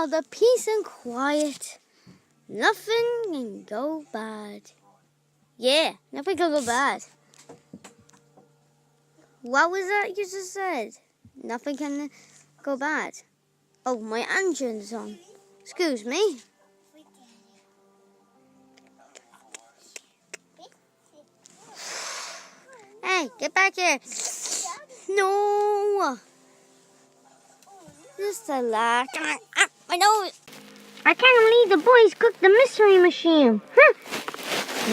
all the peace and quiet. Nothing can go bad. Yeah, nothing can go bad. What was that you just said? Nothing can go bad. Oh, my engine's on. Excuse me. Hey, get back here. No. Just a laugh. I know. I can't believe the boys cooked the mystery machine.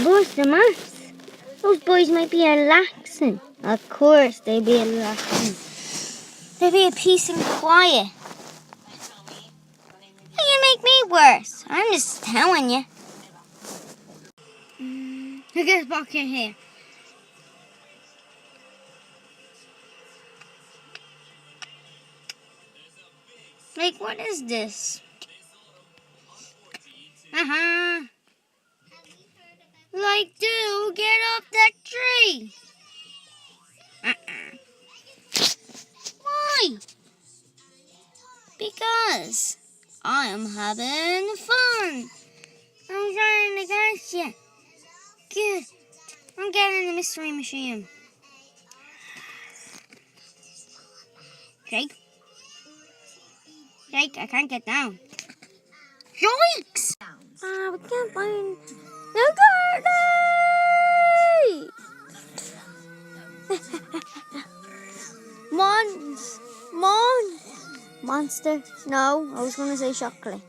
Boys, the months. Those boys might be relaxing. Of course they'd be relaxing. They'd be at peace and quiet. You make me worse. I'm just telling you. Who gets back in here? Like, what is this? Like, dude, get off that tree. Why? Because I am having fun. I'm trying to catch you. Good. I'm getting the mystery machine. Jake? Jake, I can't get down. Yikes! We can't find the Monster. No, I was going to say chocolate.